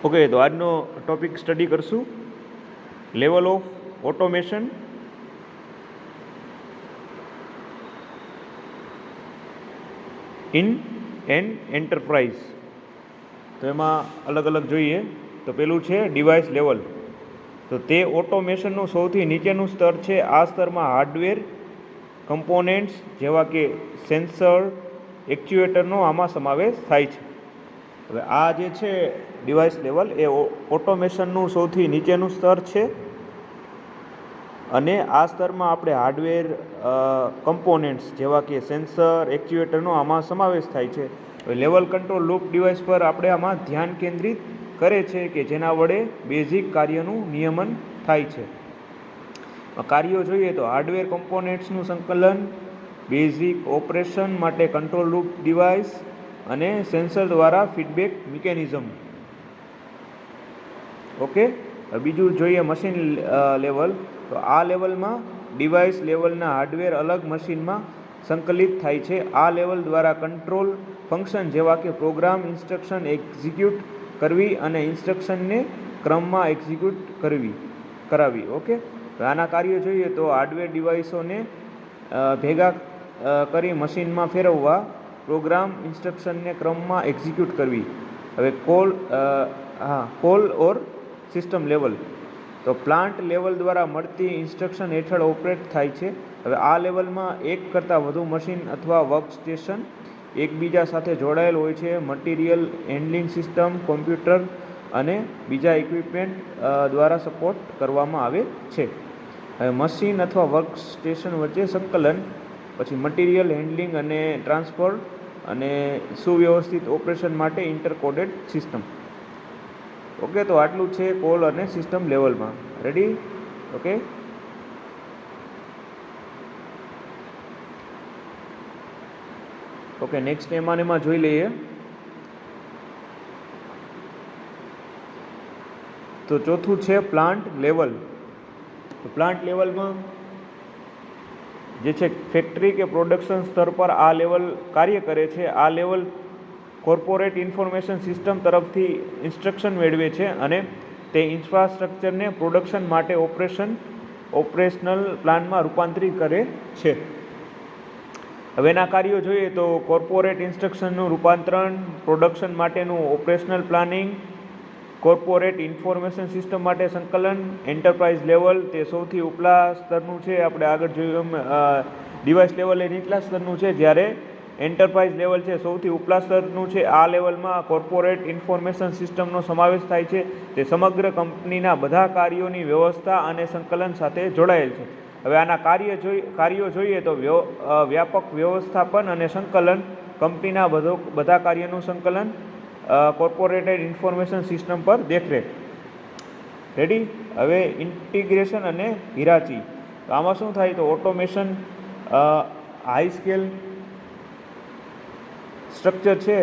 Okay, તો આજનો topic study કરશું level of automation in an enterprise. તો એમાં અલગ અલગ જોઈએ. તો પેલું છે ડિવાઇસ લેવલ. તો તે ઓટોમેશનનું સૌથી નીચેનું સ્તર છે. આ સ્તરમાં હાર્ડવેર કમ્પોનેન્ટ્સ જેવા કે સેન્સર, એક્ચ્યુએટરનો આમાં સમાવેશ થાય છે. હવે આ જે છે ડિવાઇસ લેવલ એ ઓટોમેશનનું સૌથી નીચેનું સ્તર છે, અને આ સ્તરમાં આપણે હાર્ડવેર કમ્પોનેન્ટ્સ જેવા કે સેન્સર, એક્ચ્યુએટરનો આમાં સમાવેશ થાય છે. હવે લેવલ કંટ્રોલ લૂપ ડિવાઇસ પર આપણે આમાં ધ્યાન કેન્દ્રિત કરે છે કે જેના વડે બેઝિક કાર્યનું નિયમન થાય છે. કાર્યો જોઈએ તો હાર્ડવેર કમ્પોનેન્ટ્સનું સંકલન, બેઝિક ઓપરેશન માટે કંટ્રોલ લૂપ ડિવાઇસ અને સેન્સર દ્વારા ફીડબેક મિકેનિઝમ. ઓકે, બીજું જોઈએ મશીન લેવલ. તો આ લેવલમાં ડિવાઇસ લેવલના હાર્ડવેર અલગ મશીનમાં સંકલિત થાય છે. આ લેવલ દ્વારા કંટ્રોલ ફંક્શન જેવા કે પ્રોગ્રામ ઇન્સ્ટ્રક્શન એક્ઝિક્યુટ કરવી અને ઇન્સ્ટ્રક્શનને ક્રમમાં એક્ઝિક્યુટ કરાવી. ઓકે, આના કાર્યો જોઈએ તો હાર્ડવેર ડિવાઇસોને ભેગા કરી મશીનમાં ફેરવવા, પ્રોગ્રામ ઇન્સ્ટ્રક્શનને ક્રમમાં એક્ઝિક્યુટ કરવી. હવે કોલ ઓર સિસ્ટમ લેવલ. તો પ્લાન્ટ લેવલ દ્વારા મળતી ઇન્સ્ટ્રક્શન હેઠળ ઓપરેટ થાય છે. હવે આ લેવલમાં એક કરતાં વધુ મશીન અથવા વર્કસ્ટેશન એકબીજા સાથે જોડાયેલ હોય છે. મટીરિયલ હેન્ડલિંગ સિસ્ટમ, કોમ્પ્યુટર અને બીજા ઇક્વિપમેન્ટ દ્વારા સપોર્ટ કરવામાં આવે છે. હવે મશીન અથવા વર્કસ્ટેશન વચ્ચે સંકલન, પછી મટીરિયલ હેન્ડલિંગ અને ટ્રાન્સફર અને સુવ્યવસ્થિત ઓપરેશન માટે ઇન્ટરકોડેડ સિસ્ટમ. ઓકે, તો આટલું છે કોલ અને સિસ્ટમ લેવલમાં. રેડી? ઓકે, ઓકે, નેક્સ્ટ એમાં જોઈ લઈએ. તો ચોથું છે પ્લાન્ટ લેવલ. તો પ્લાન્ટ લેવલમાં જે છે ફેક્ટરી કે પ્રોડક્શન સ્તર પર આ લેવલ કાર્ય કરે છે. આ લેવલ કોર્પોરેટ ઇન્ફોર્મેશન સિસ્ટમ તરફથી ઇન્સ્ટ્રક્શન મેળવે છે અને તે ઇન્ફ્રાસ્ટ્રક્ચરને પ્રોડક્શન માટે ઓપરેશનલ પ્લાનમાં રૂપાંતરિત કરે છે. હવે એના કાર્યો જોઈએ તો કોર્પોરેટ ઇન્સ્ટ્રક્શનનું રૂપાંતરણ, પ્રોડક્શન માટેનું operational planning, corporate information system માટે સંકલન. એન્ટરપ્રાઇઝ લેવલ તે સૌથી ઉપલા સ્તરનું છે. આપણે આગળ જોયું એમ ડિવાઇસ લેવલ એ નીચલા સ્તરનું છે, જ્યારે એન્ટરપ્રાઇઝ લેવલ છે સૌથી ઉપલા સ્તરનું છે. આ લેવલમાં કોર્પોરેટ ઇન્ફોર્મેશન સિસ્ટમનો સમાવેશ થાય છે. તે સમગ્ર કંપનીના બધા કાર્યોની વ્યવસ્થા અને સંકલન સાથે જોડાયેલ છે. હવે આના કાર્યો જોઈએ તો વ્યાપક વ્યવસ્થાપન અને સંકલન, કંપનીના બધા કાર્યનું સંકલન, કોર્પોરેટેડ ઇન્ફોર્મેશન સિસ્ટમ પર દેખરેખ. રેડી? હવે ઇન્ટિગ્રેશન અને હિરાચી. તો આમાં શું થાય તો ઓટોમેશન હાઈ સ્કેલ સ્ટ્રક્ચર છે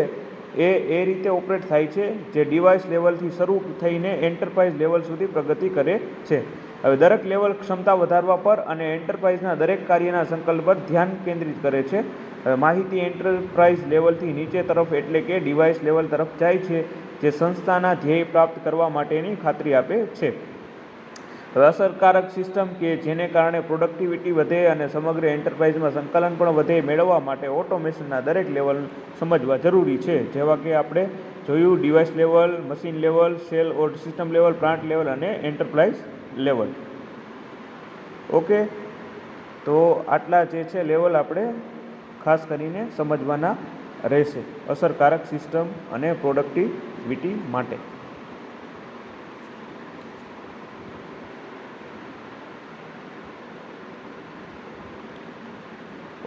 એ રીતે ઓપરેટ થાય છે જે ડિવાઇસ લેવલથી શરૂ થઈને એન્ટરપ્રાઇઝ લેવલ સુધી પ્રગતિ કરે છે. હવે દરેક લેવલ ક્ષમતા વધારવા પર અને એન્ટરપ્રાઇઝના દરેક કાર્યના સંકલ્પ પર ધ્યાન કેન્દ્રિત કરે છે. હવે માહિતી એન્ટરપ્રાઇઝ લેવલથી નીચે તરફ એટલે કે ડિવાઇસ લેવલ તરફ જાય છે, જે સંસ્થાના ધ્યેય પ્રાપ્ત કરવા માટેની ખાતરી આપે છે. હવે અસરકારક સિસ્ટમ કે જેને કારણે પ્રોડક્ટિવિટી વધે અને સમગ્ર એન્ટરપ્રાઇઝમાં સંકલન પણ વધે, મેળવવા માટે ઓટોમેશનના દરેક લેવલ સમજવા જરૂરી છે. જેવા કે આપણે જોયું device level, machine level, cell or system level, plant level અને એન્ટરપ્રાઇઝ લેવલ. ઓકે, તો આટલા જે છે લેવલ આપણે ખાસ કરીને સમજવાના રહેશે અસરકારક સિસ્ટમ અને પ્રોડક્ટિવિટી માટે.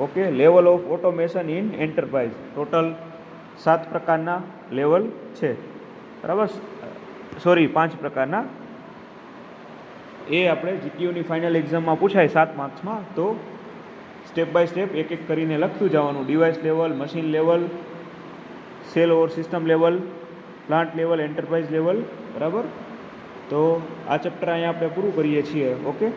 Okay, level of automation in enterprise. Total 7 પ્રકારના લેવલ છે. બરાબર? 5 પ્રકારના. એ આપણે જીટીયુની ફાઇનલ એક્ઝામમાં પૂછાય 7 માર્ક્સમાં. તો સ્ટેપ બાય સ્ટેપ એક એક કરીને લખતું જવાનું. Device level, machine level, cell or system level, plant level, enterprise level. બરાબર? તો આ ચેપ્ટર અહીંયા આપણે પૂરું કરીએ છીએ. ઓકે.